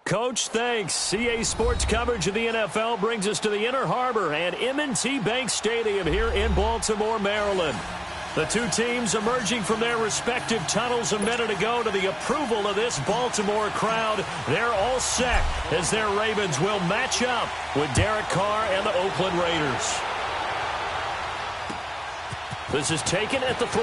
Coach, thanks. CA Sports coverage of the NFL brings us to the Inner Harbor and M&T Bank Stadium here in Baltimore, Maryland. The two teams emerging from their respective tunnels a minute ago to the approval of this Baltimore crowd. They're all set as their Ravens will match up with Derek Carr and the Oakland Raiders. This is taken at the 3.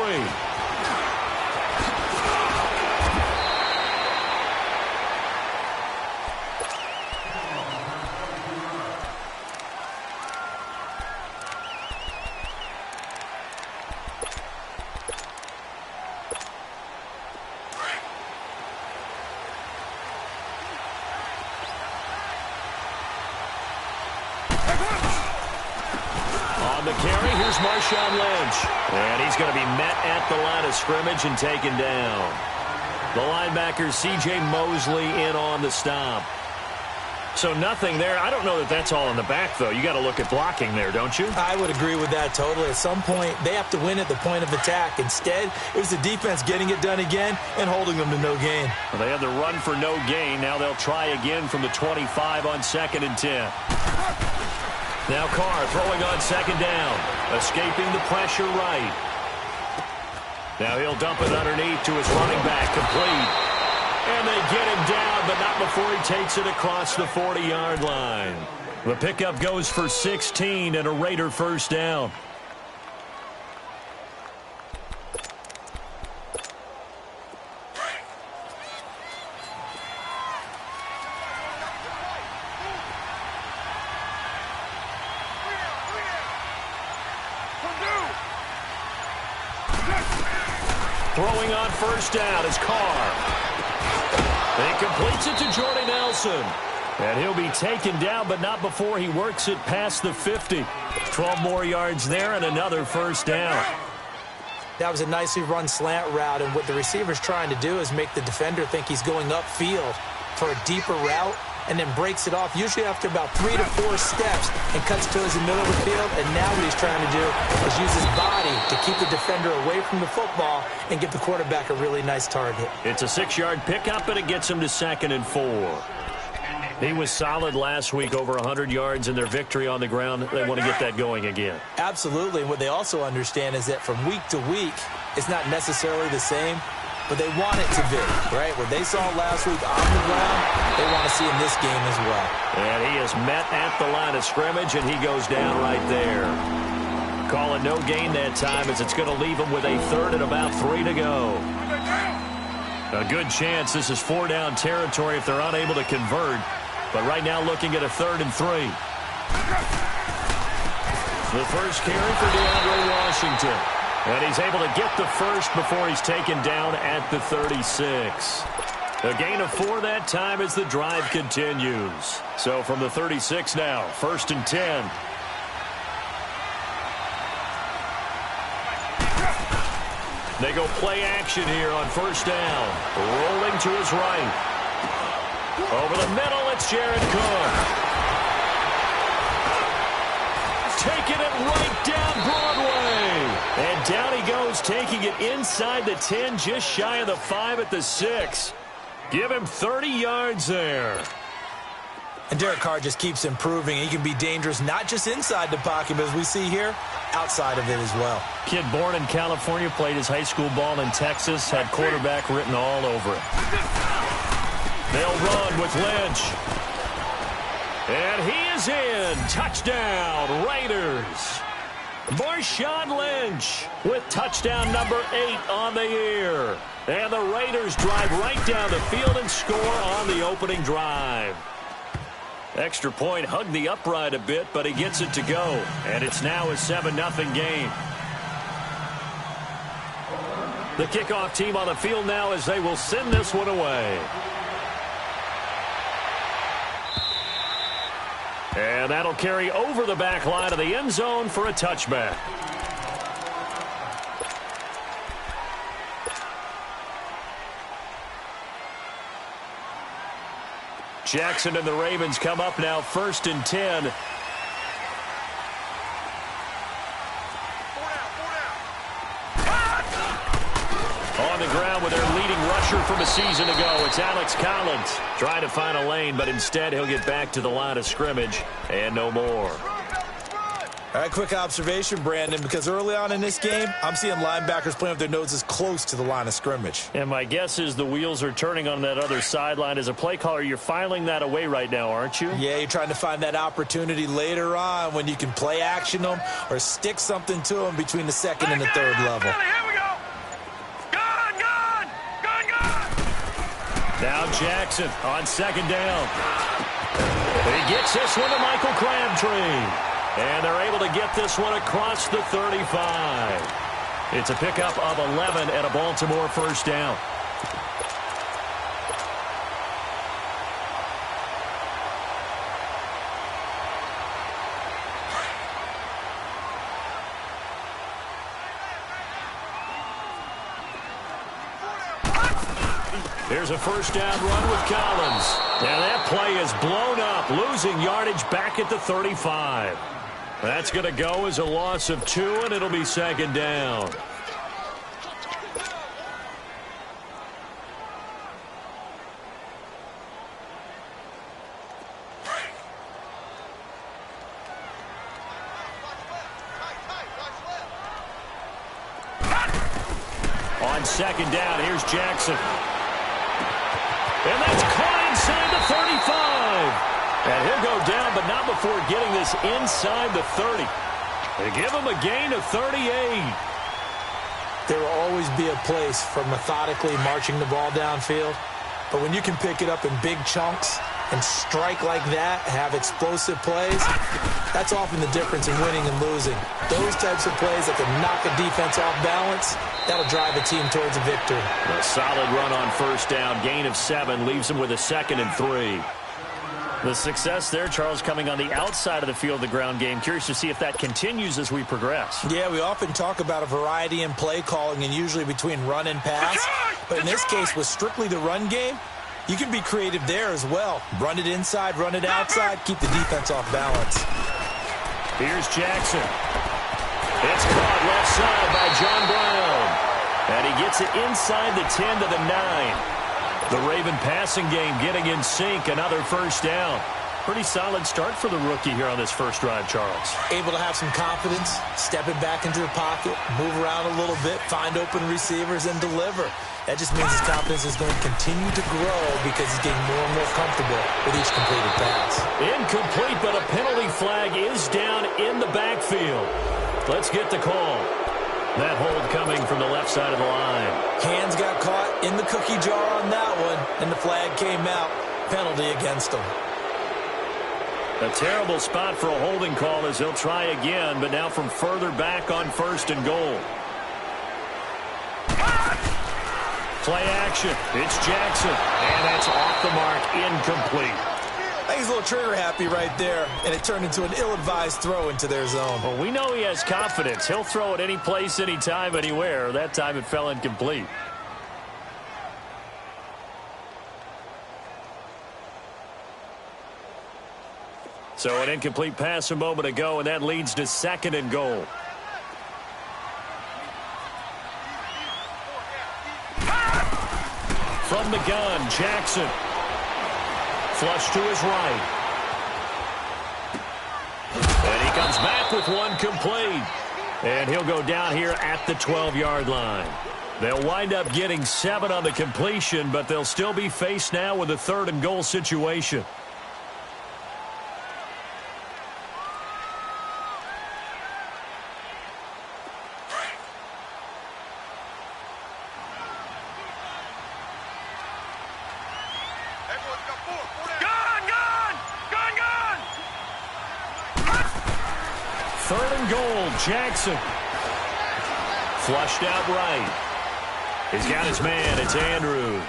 And he's going to be met at the line of scrimmage and taken down. The linebacker, C.J. Mosley, in on the stop. So nothing there. I don't know that that's all in the back, though. You got to look at blocking there, don't you? I would agree with that totally. At some point, they have to win at the point of attack. Instead, it was the defense getting it done again and holding them to no gain. Well, they had the run for no gain. Now they'll try again from the 25 on 2nd and 10. Now Carr throwing on 2nd down. Escaping the pressure right. Now he'll dump it underneath to his running back. Complete. And they get him down, but not before he takes it across the 40-yard line. The pickup goes for 16 and a Raider first down. Throwing on first down is Carr. He completes it to Jordy Nelson. And he'll be taken down, but not before he works it past the 50. 12 more yards there and another first down. That was a nicely run slant route, and what the receiver's trying to do is make the defender think he's going upfield for a deeper route, and then breaks it off, usually after about 3 to 4 steps, and cuts towards the middle of the field. And now what he's trying to do is use his body to keep the defender away from the football and give the quarterback a really nice target. It's a 6-yard pickup, and it gets him to 2nd and 4. He was solid last week, over 100 yards in their victory on the ground. They want to get that going again. Absolutely. And what they also understand is that from week to week, it's not necessarily the same, but they want it to be, right? What they saw last week on the ground, they want to see in this game as well. And he is met at the line of scrimmage, and he goes down right there. Call it no gain that time, as it's going to leave him with a 3rd and about 3 to go. A good chance this is 4-down territory if they're unable to convert. But right now looking at a 3rd and 3. The first carry for DeAndre Washington. And he's able to get the first before he's taken down at the 36. A gain of 4 that time as the drive continues. So from the 36 now, 1st and 10. They go play action here on first down. Rolling to his right. Over the middle, it's Jared Cook. Taking it right down Broadway. And down he goes, taking it inside the 10, just shy of the 5 at the 6. Give him 30 yards there. And Derek Carr just keeps improving. He can be dangerous not just inside the pocket, but as we see here, outside of it as well. Kid born in California, played his high school ball in Texas, had quarterback written all over it. They'll run with Lynch. And he is in. Touchdown, Raiders. Marshawn Lynch with touchdown number 8 on the year. And the Raiders drive right down the field and score on the opening drive. Extra point hugged the upright a bit, but he gets it to go. And it's now a 7-0 game. The kickoff team on the field now as they will send this one away. And that'll carry over the back line of the end zone for a touchback. Jackson and the Ravens come up now 1st and 10. On the ground with their leading rusher catcher from a season ago. It's Alex Collins trying to find a lane, but instead he'll get back to the line of scrimmage and no more. All right, quick observation, Brandon, because early on in this game, I'm seeing linebackers playing with their noses close to the line of scrimmage. And my guess is the wheels are turning on that other sideline. As a play caller, you're filing that away right now, aren't you? Yeah, you're trying to find that opportunity later on when you can play action them or stick something to them between the second and the third level. Here we go. Gun. Now Jackson on second down. He gets this one to Michael Crabtree. And they're able to get this one across the 35. It's a pickup of 11 and a Baltimore first down. Here's a first down run with Collins. Now that play is blown up, losing yardage back at the 35. That's going to go as a loss of 2, and it'll be second down. On second down, here's Jackson. And that's caught inside the 35. And he'll go down, but not before getting this inside the 30. They give him a gain of 38. There will always be a place for methodically marching the ball downfield. But when you can pick it up in big chunks and strike like that, have explosive plays, that's often the difference in winning and losing. Those types of plays that can knock a defense off balance, that'll drive a team towards a victory. A solid run on first down. Gain of 7 leaves them with a 2nd and 3. The success there, Charles, coming on the outside of the field, the ground game. Curious to see if that continues as we progress. Yeah, we often talk about a variety in play calling and usually between run and pass. But in this case, with strictly the run game, you can be creative there as well. Run it inside, run it outside, keep the defense off balance. Here's Jackson. It's caught left side by John Brown. And he gets it inside the 10 to the 9. The Raven passing game getting in sync. Another first down. Pretty solid start for the rookie here on this first drive, Charles. Able to have some confidence, stepping back into the pocket, move around a little bit, find open receivers, and deliver. That just means his confidence is going to continue to grow because he's getting more and more comfortable with each completed pass. Incomplete, but a penalty flag is down in the backfield. Let's get the call. That hold coming from the left side of the line. Hands got caught in the cookie jar on that one, and the flag came out. Penalty against him. A terrible spot for a holding call as he'll try again, but now from further back on 1st and goal. Play action. It's Jackson, and that's off the mark, incomplete. I think he's a little trigger happy right there, and it turned into an ill-advised throw into their zone. Well, we know he has confidence. He'll throw it any place, anytime, anywhere. That time it fell incomplete. So an incomplete pass a moment ago, and that leads to 2nd and goal. From the gun, Jackson. Flush to his right. And he comes back with one complete. And he'll go down here at the 12-yard line. They'll wind up getting 7 on the completion, but they'll still be faced now with a 3rd and goal situation. Jackson. Flushed out right. He's got his man. It's Andrews.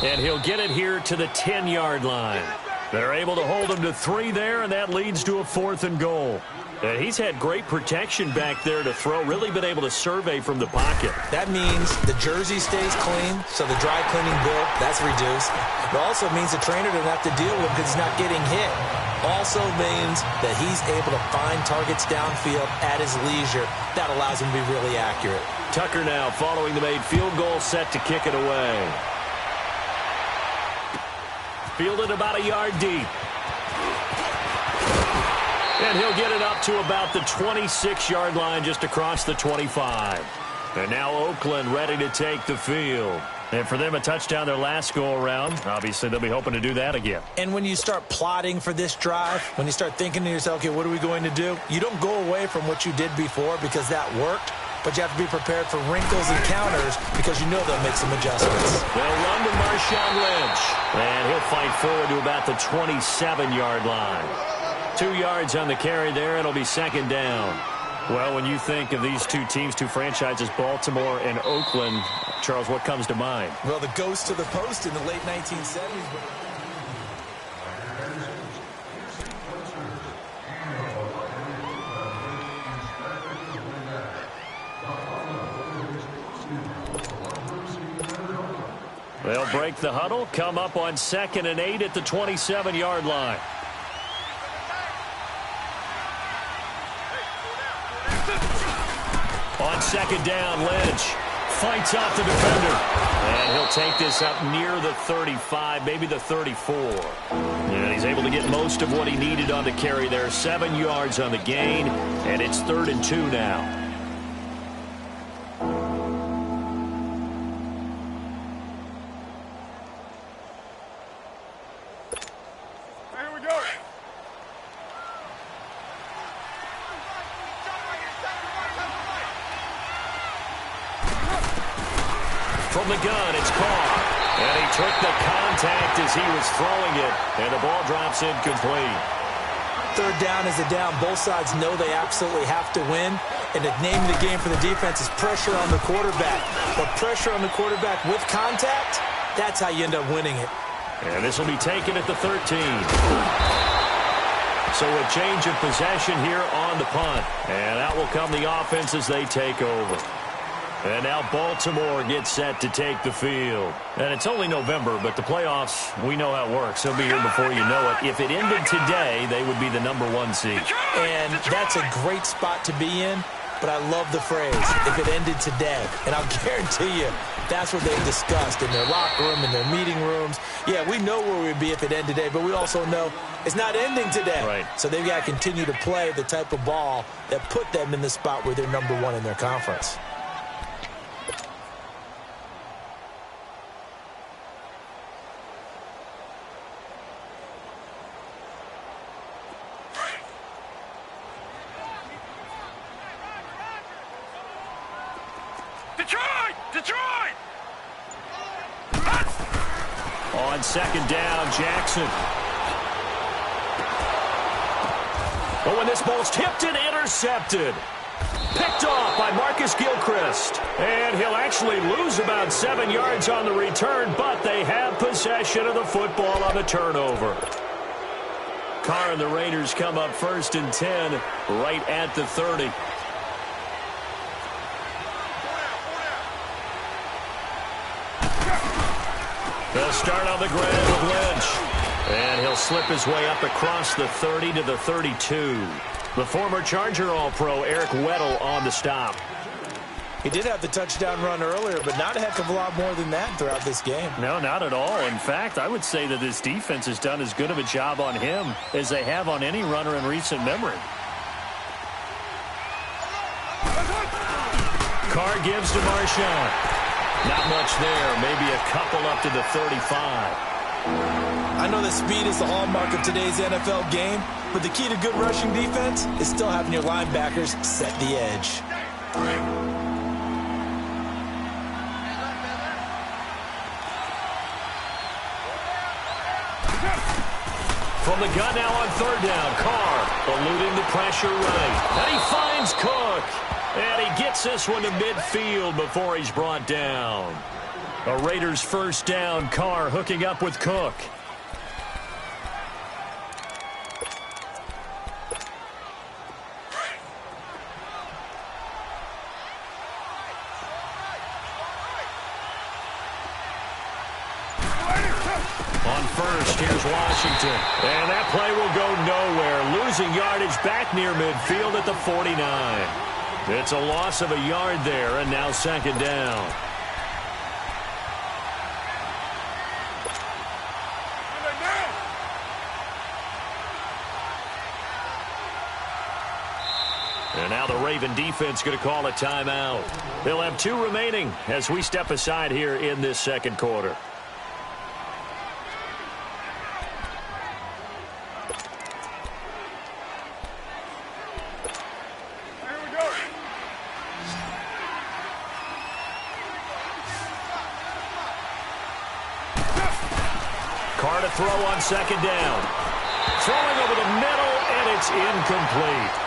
And he'll get it here to the 10-yard line. They're able to hold him to 3 there, and that leads to a 4th and goal. And he's had great protection back there to throw, really been able to survey from the pocket. That means the jersey stays clean, so the dry cleaning bill, that's reduced. It also means the trainer doesn't have to deal with him because he's not getting hit. Also means that he's able to find targets downfield at his leisure. That allows him to be really accurate. Tucker now following the made field goal, set to kick it away. Fielded about a yard deep. And he'll get it up to about the 26-yard line, just across the 25. And now Oakland ready to take the field. And for them, a touchdown their last go-around. Obviously, they'll be hoping to do that again. And when you start plotting for this drive, when you start thinking to yourself, okay, what are we going to do? You don't go away from what you did before because that worked, but you have to be prepared for wrinkles and counters because you know they'll make some adjustments. They'll run to Marshawn Lynch. And he'll fight forward to about the 27-yard line. 2 yards on the carry there. It'll be second down. Well, when you think of these two teams, two franchises, Baltimore and Oakland, Charles, what comes to mind? Well, the ghost to the post in the late 1970s. They'll break the huddle, come up on 2nd and 8 at the 27-yard line. On second down, Lynch fights off the defender. And he'll take this up near the 35, maybe the 34. And he's able to get most of what he needed on the carry there. 7 yards on the gain, and it's 3rd and 2 now. From the gun, it's Carr. And he took the contact as he was throwing it. And the ball drops incomplete. 3rd down is a down. Both sides know they absolutely have to win. And the name of the game for the defense is pressure on the quarterback. But pressure on the quarterback with contact, that's how you end up winning it. And this will be taken at the 13. So a change of possession here on the punt. And out will come the offense as they take over. And now Baltimore gets set to take the field. And it's only November, but the playoffs, we know how it works. They'll be here before you know it. If it ended today, they would be the #1 seed. And that's a great spot to be in, but I love the phrase, if it ended today. And I'll guarantee you, that's what they've discussed in their locker room, in their meeting rooms. Yeah, we know where we'd be if it ended today, but we also know it's not ending today. Right. So they've got to continue to play the type of ball that put them in the spot where they're #1 in their conference. Detroit! On second down, Jackson. But when this ball's tipped and intercepted. Picked off by Marcus Gilchrist. And he'll actually lose about 7 yards on the return, but they have possession of the football on the turnover. Carr and the Raiders come up 1st and 10 right at the 30. They'll start on the ground with Lynch. And he'll slip his way up across the 30 to the 32. The former Charger All-Pro Eric Weddle on the stop. He did have the touchdown run earlier, but not a heck of a lot more than that throughout this game. No, not at all. In fact, I would say that this defense has done as good of a job on him as they have on any runner in recent memory. Carr gives to Marshawn. Not much there. Maybe a couple up to the 35. I know that speed is the hallmark of today's NFL game, but the key to good rushing defense is still having your linebackers set the edge. From the gun now on 3rd down. Carr eluding the pressure right. And he finds Cook. And he gets this one to midfield before he's brought down. A Raiders 1st down. Carr hooking up with Cook. On 1st, here's Washington. And that play will go nowhere. Losing yardage back near midfield at the 49. It's a loss of a yard there, and now second down. And now the Raven defense going to call a timeout. They'll have 2 remaining as we step aside here in this second quarter. Carr to throw on second down. Throwing over the middle, and it's incomplete.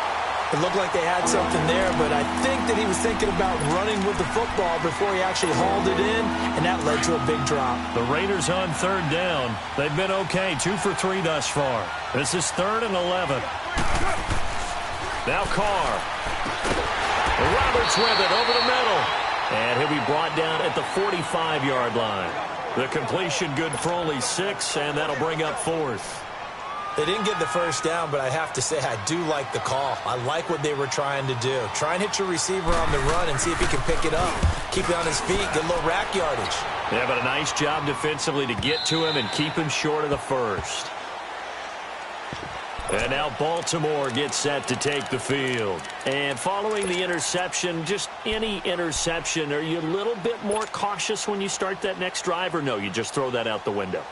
It looked like they had something there, but I think that he was thinking about running with the football before he actually hauled it in, and that led to a big drop. The Raiders on third down. They've been okay, 2 for 3 thus far. This is 3rd and 11. Now Carr. Roberts with it over the middle. And he'll be brought down at the 45-yard line. The completion good for only 6, and that'll bring up 4th. They didn't get the first down, but I have to say I do like the call. I like what they were trying to do. Try and hit your receiver on the run and see if he can pick it up. Keep it on his feet, get a little rack yardage. Yeah, but a nice job defensively to get to him and keep him short of the first. And now Baltimore gets set to take the field. And following the interception, just any interception, are you a little bit more cautious when you start that next drive, or no, you just throw that out the window?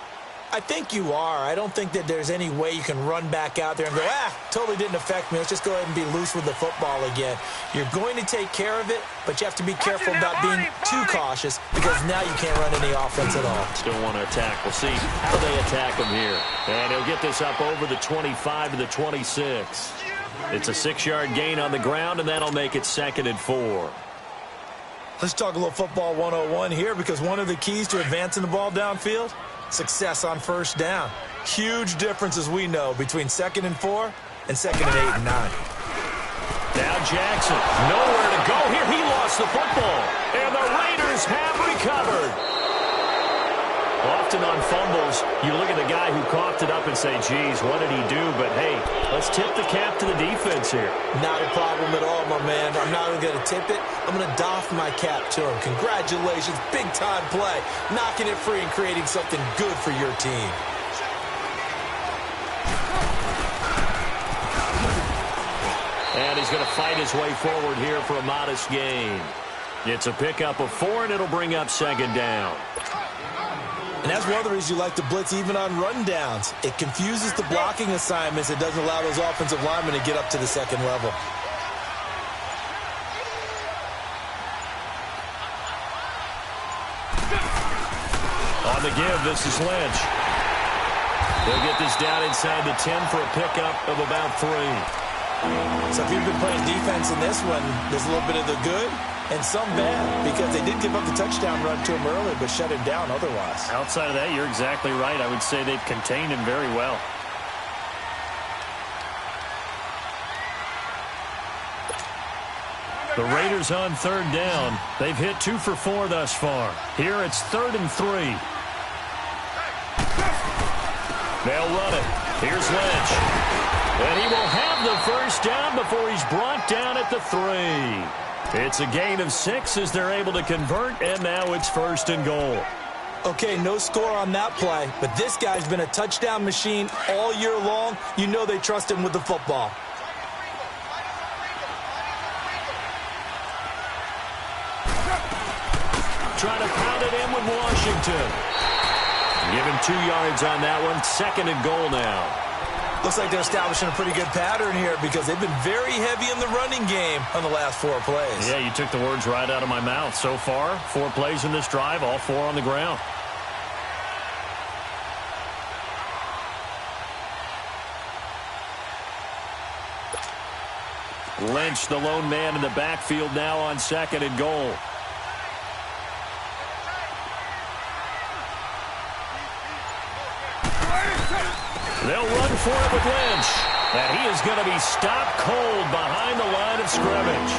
I think you are. I don't think that there's any way you can run back out there and go, totally didn't affect me. Let's just go ahead and be loose with the football again. You're going to take care of it, but you have to be careful about being too cautious because now you can't run any offense at all. Still want to attack. We'll see how they attack him here. And he'll get this up over the 25 to the 26. It's a 6-yard gain on the ground, and that'll make it 2nd and 4. Let's talk a little football 101 here because one of the keys to advancing the ball downfield, success on first down. Huge difference, as we know, between 2nd and 4 and 2nd and 8 and 9. Now Jackson, nowhere to go here. He lost the football, and the Raiders have recovered. Often on fumbles, you look at the guy who coughed it up and say, geez, what did he do? But, hey, let's tip the cap to the defense here. Not a problem at all, my man. I'm not even going to tip it. I'm going to doff my cap to him. Congratulations, big-time play. Knocking it free and creating something good for your team. And he's going to fight his way forward here for a modest gain. It's a pickup of 4, and it'll bring up 2nd down. And that's one of the reasons you like to blitz even on run downs. It confuses the blocking assignments. It doesn't allow those offensive linemen to get up to the 2nd level. On the give, this is Lynch. They'll get this down inside the 10 for a pickup of about 3. So if you've been playing defense in this one, there's a little bit of the good and some bad, because they did give up the touchdown run to him early, but shut him down otherwise. Outside of that, you're exactly right. I would say they've contained him very well. The Raiders on third down. They've hit 2 for 4 thus far. Here it's 3rd and 3. They'll run it. Here's Lynch. And he will have the first down before he's brought down at the 3. It's a gain of 6 as they're able to convert, and now it's 1st and goal. Okay, no score on that play, but this guy's been a touchdown machine all year long. You know they trust him with the football. Trying to pound it in with Washington. Give him 2 yards on that one. 2nd and goal now. Looks like they're establishing a pretty good pattern here because they've been very heavy in the running game on the last 4 plays. Yeah, you took the words right out of my mouth. So far, 4 plays in this drive, all 4 on the ground. Lynch, the lone man in the backfield now on 2nd and goal. They'll run for it with Lynch. And he is going to be stopped cold behind the line of scrimmage.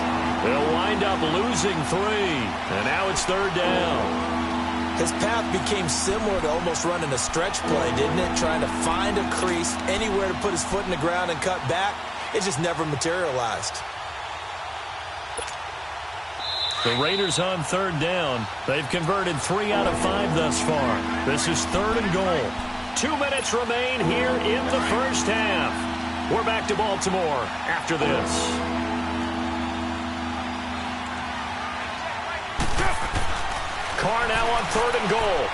They'll wind up losing 3. And now it's 3rd down. His path became similar to almost running a stretch play, didn't it? Trying to find a crease, anywhere to put his foot in the ground and cut back. It just never materialized. The Raiders on third down. They've converted 3 out of 5 thus far. This is 3rd and goal. 2 minutes remain here in the first half. We're back to Baltimore after this. Carr now on 3rd and goal.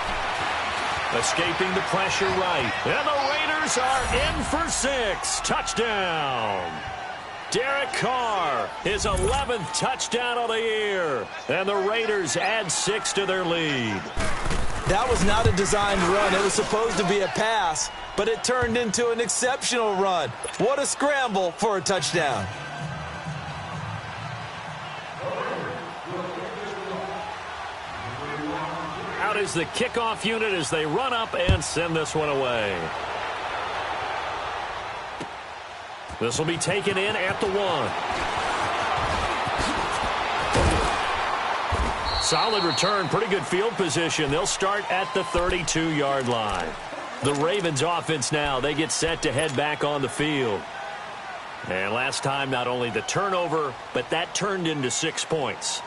Escaping the pressure right. And the Raiders are in for 6. Touchdown. Derek Carr, his 11th touchdown of the year. And the Raiders add 6 to their lead. That was not a designed run. It was supposed to be a pass, but it turned into an exceptional run. What a scramble for a touchdown. Out is the kickoff unit as they run up and send this one away. This will be taken in at the 1. Solid return, pretty good field position. They'll start at the 32-yard line. The Ravens offense now, they get set to head back on the field. And last time, not only the turnover, but that turned into 6 points.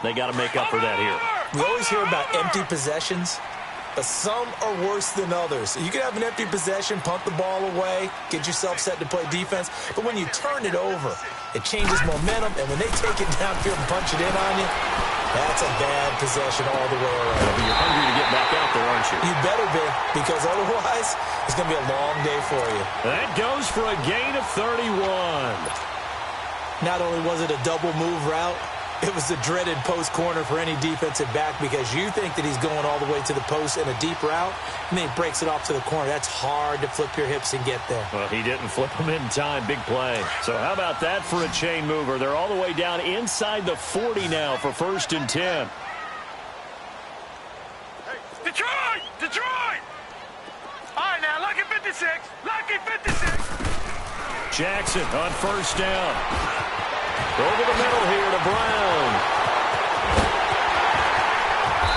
They got to make up for that here. We always hear about empty possessions, but some are worse than others. You can have an empty possession, punt the ball away, get yourself set to play defense, but when you turn it over, it changes momentum, and when they take it downfield and punch it in on you, that's a bad possession all the way around. But you're hungry to get back out there, aren't you? You better be, because otherwise, it's going to be a long day for you. That goes for a gain of 31. Not only was it a double move route, it was the dreaded post corner for any defensive back because you think that he's going all the way to the post in a deep route, and then he breaks it off to the corner. That's hard to flip your hips and get there. Well, he didn't flip them in time. Big play. So how about that for a chain mover? They're all the way down inside the 40 now for 1st and 10. Detroit! Detroit! All right, now, lucky 56. Lucky 56. Jackson on 1st down. Over the middle here to Brown.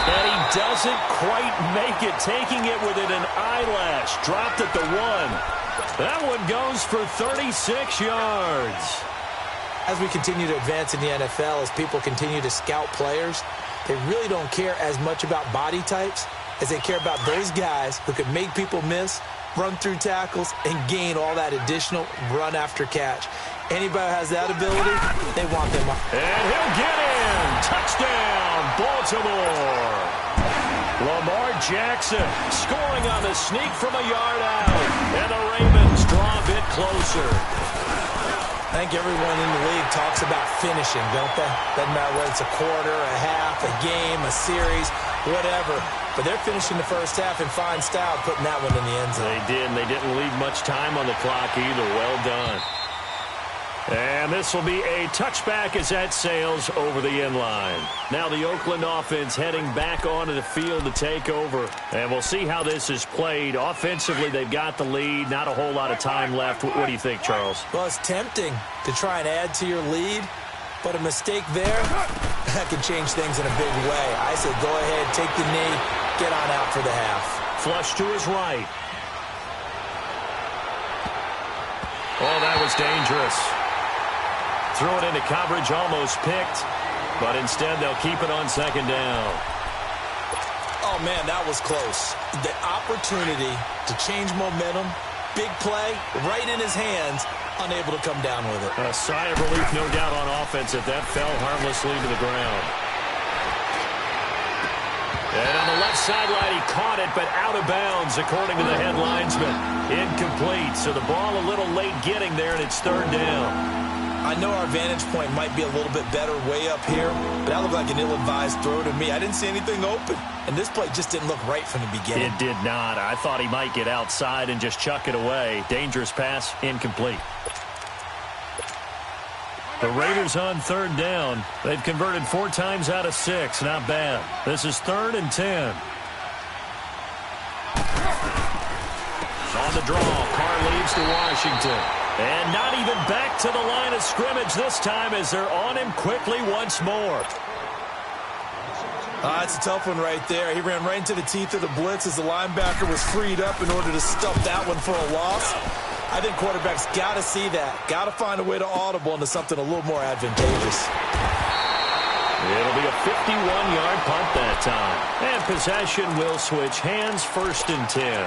And he doesn't quite make it, taking it within an eyelash. Dropped at the 1. That one goes for 36 yards. As we continue to advance in the NFL, as people continue to scout players, they really don't care as much about body types as they care about those guys who can make people miss, run through tackles, and gain all that additional run after catch. Anybody who has that ability, they want them. And he'll get in. Touchdown, Baltimore. Lamar Jackson scoring on the sneak from a yard out. And the Ravens draw a bit closer. I think everyone in the league talks about finishing, don't they? Doesn't matter whether it's a quarter, a half, a game, a series, whatever. But they're finishing the first half in fine style, putting that one in the end zone. They did, and they didn't leave much time on the clock either. Well done. And this will be a touchback as that sails over the end line. Now the Oakland offense heading back onto the field to take over. And we'll see how this is played. Offensively, they've got the lead. Not a whole lot of time left. What do you think, Charles? Well, it's tempting to try and add to your lead. But a mistake there, that can change things in a big way. I said go ahead, take the knee, get on out for the half. Flush to his right. Oh, that was dangerous. Threw it into coverage, almost picked. But instead, they'll keep it on 2nd down. Oh, man, that was close. The opportunity to change momentum, big play, right in his hands, unable to come down with it. A sigh of relief, no doubt, on offense if that fell harmlessly to the ground. And on the left sideline, he caught it, but out of bounds, according to the head linesman. Incomplete, so the ball a little late getting there, and it's 3rd down. I know our vantage point might be a little bit better way up here, but that looked like an ill-advised throw to me. I didn't see anything open, and this play just didn't look right from the beginning. It did not. I thought he might get outside and just chuck it away. Dangerous pass, incomplete. The Raiders on 3rd down. They've converted 4 times out of 6. Not bad. This is 3rd and 10. On the draw, Carr leads to Washington. And not even back to the line of scrimmage this time as they're on him quickly once more. That's a tough one right there. He ran right into the teeth of the blitz as the linebacker was freed up in order to stuff that one for a loss. I think quarterbacks got to see that. Got to find a way to audible into something a little more advantageous. It'll be a 51-yard punt that time. And possession will switch hands, 1st and 10.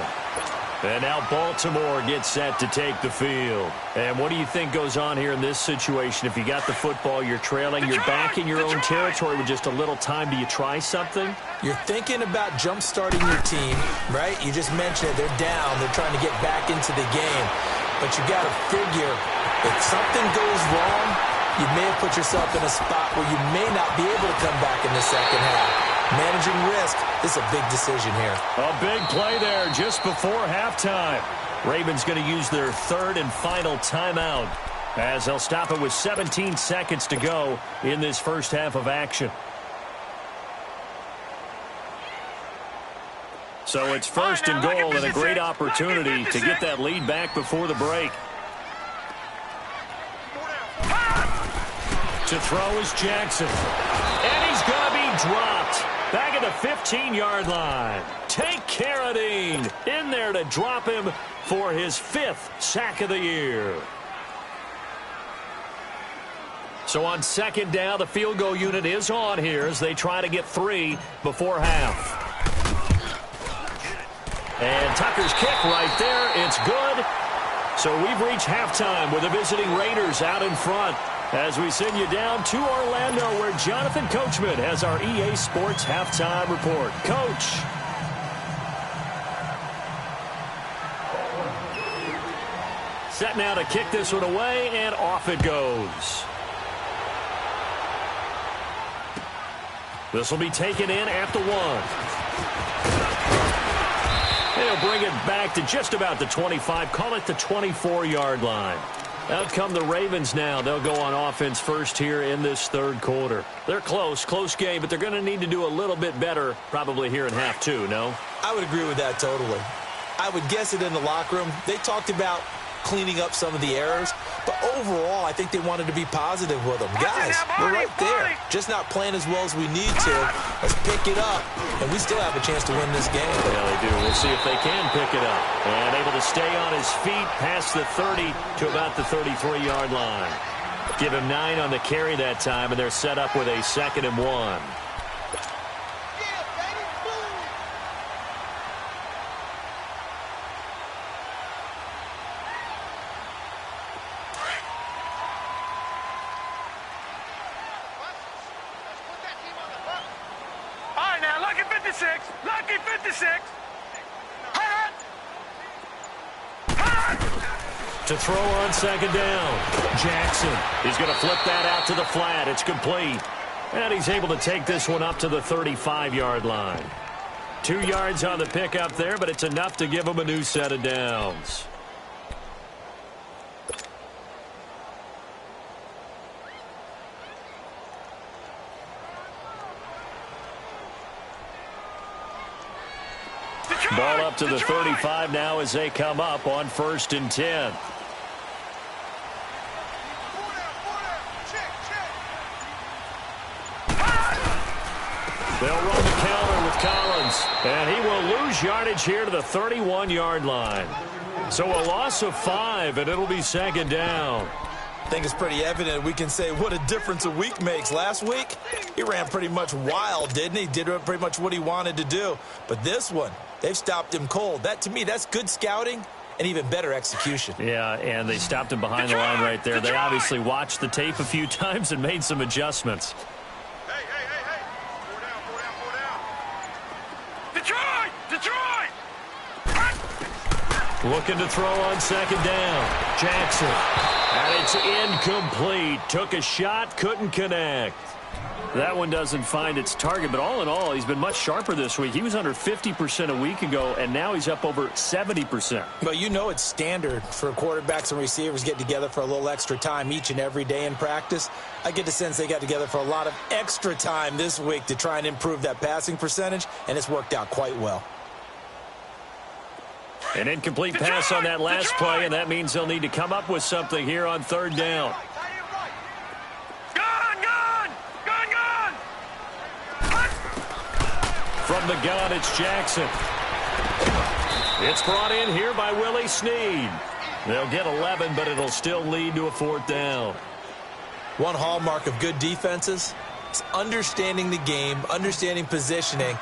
And now Baltimore gets set to take the field. And what do you think goes on here in this situation? If you got the football, you're trailing, you're back in your own territory with just a little time. Do you try something? You're thinking about jump-starting your team, right? You just mentioned it. They're down. They're trying to get back into the game. But you got to figure, if something goes wrong, you may have put yourself in a spot where you may not be able to come back in the second half. Managing risk is a big decision here. A big play there just before halftime. Ravens going to use their 3rd and final timeout as they'll stop it with 17 seconds to go in this first half of action. So it's 1st and goal and a great opportunity to get that lead back before the break. To throw is Jackson. And he's going to be dropped back at the 15-yard line. Take Carradine in there to drop him for his 5th sack of the year. So on 2nd down, the field goal unit is on here as they try to get 3 before half. And Tucker's kick right there. It's good. So we've reached halftime with the visiting Raiders out in front as we send you down to Orlando where Jonathan Coachman has our EA Sports halftime report. Coach. Set now to kick this one away, and off it goes. This will be taken in at the 1. They'll bring it back to just about the 25, call it the 24-yard line. Out come the Ravens now. They'll go on offense first here in this 3rd quarter. They're close game, but they're going to need to do a little bit better probably here in half 2, no? I would agree with that totally. I would guess it in the locker room. They talked about cleaning up some of the errors, but overall, I think they wanted to be positive with them. Guys, we're right there. Just not playing as well as we need to. Let's pick it up, and we still have a chance to win this game. Yeah, they do. We'll see if they can pick it up. And able to stay on his feet past the 30 to about the 33-yard line. Give him 9 on the carry that time, and they're set up with a 2nd and 1. Lucky 56. To throw on 2nd down. Jackson. He's going to flip that out to the flat. It's complete. And he's able to take this one up to the 35-yard line. 2 yards on the pickup there, but it's enough to give him a new set of downs. Ball up to the 35 now as they come up on 1st and 10. They'll run the counter with Collins, and he will lose yardage here to the 31-yard line. So a loss of 5, and it'll be 2nd down. I think it's pretty evident we can say what a difference a week makes. Last week, he ran pretty much wild, didn't he? Did pretty much what he wanted to do. But this one, they've stopped him cold. That, to me, that's good scouting and even better execution. Yeah, and they stopped him behind the line right there. They obviously watched the tape a few times and made some adjustments. Hey. Four down. Detroit! Looking to throw on 2nd down. Jackson. And it's incomplete. Took a shot, couldn't connect. That one doesn't find its target, but all in all, he's been much sharper this week. He was under 50% a week ago, and now he's up over 70%. Well, you know it's standard for quarterbacks and receivers get together for a little extra time each and every day in practice. I get the sense they got together for a lot of extra time this week to try and improve that passing percentage, and it's worked out quite well. An incomplete pass on that last play, and that means they'll need to come up with something here on 3rd down. From the gun, it's Jackson. It's brought in here by Willie Snead. They'll get 11, but it'll still lead to a 4th down. One hallmark of good defenses, It's understanding the game, understanding positioning,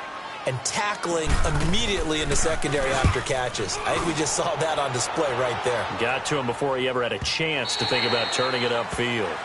and tackling immediately in the secondary after catches. I think we just saw that on display right there. Got to him before he ever had a chance to think about turning it upfield.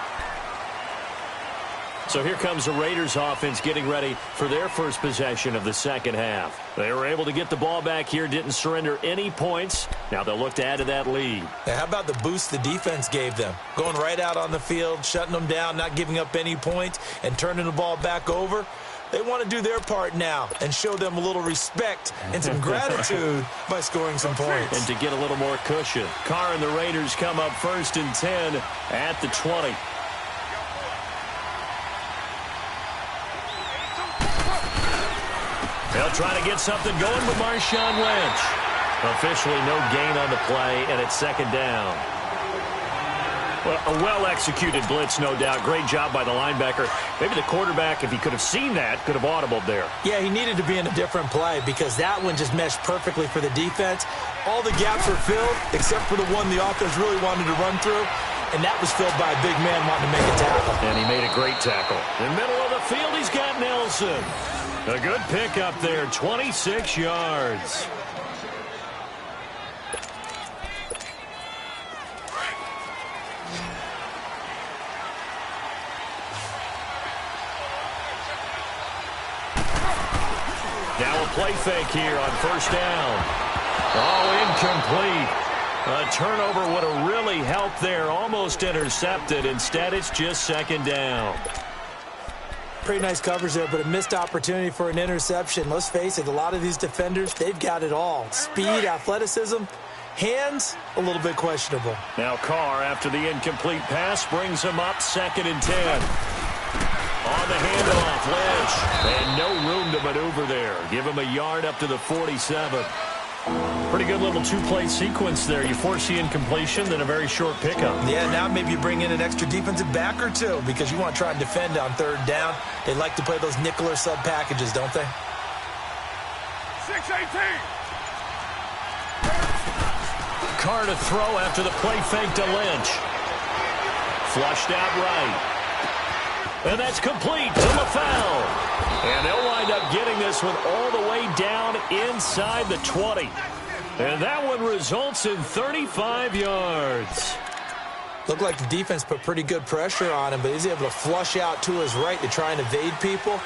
So here comes the Raiders offense getting ready for their first possession of the second half. They were able to get the ball back here, didn't surrender any points. Now they'll look to add to that lead. Now, how about the boost the defense gave them? Going right out on the field, shutting them down, not giving up any points, and turning the ball back over. They want to do their part now and show them a little respect and some gratitude by scoring some points. And to get a little more cushion. Carr and the Raiders come up 1st and 10 at the 20. They'll try to get something going with Marshawn Lynch. Officially no gain on the play, and it's 2nd down. Well, a well-executed blitz, no doubt. Great job by the linebacker. Maybe the quarterback, if he could have seen that, could have audibled there. Yeah, he needed to be in a different play because that one just meshed perfectly for the defense. All the gaps were filled except for the one the offense really wanted to run through, and that was filled by a big man wanting to make a tackle. And he made a great tackle. In the middle of the field, he's got Nelson. A good pick up there, 26 yards. Now a play fake here on 1st down. Oh, incomplete. A turnover would have really helped there. Almost intercepted. Instead, it's just 2nd down. Pretty nice coverage there, but a missed opportunity for an interception. Let's face it, a lot of these defenders, they've got it all. Speed, athleticism, hands, a little bit questionable. Now Carr, after the incomplete pass, brings him up 2nd and 10. On the handoff, Lynch. And no room to maneuver there. Give him a yard up to the 47. Pretty good little two-play sequence there. You force the incompletion, then a very short pickup. Yeah, now maybe you bring in an extra defensive back or two because you want to try and defend on 3rd down. They like to play those nickel or sub packages, don't they? 6-18. Carr to throw after the play fake to Lynch. Flushed out right. And that's complete to LaFell. And they'll wind up getting this one all the way down inside the 20. And that one results in 35 yards. Looked like the defense put pretty good pressure on him, but he's able to flush out to his right to try and evade people.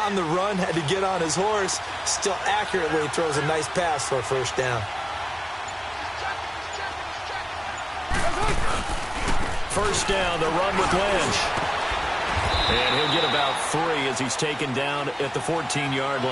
On the run, had to get on his horse. Still accurately throws a nice pass for a 1st down. 1st down, the run with Lynch. And he'll get about 3 as he's taken down at the 14-yard line.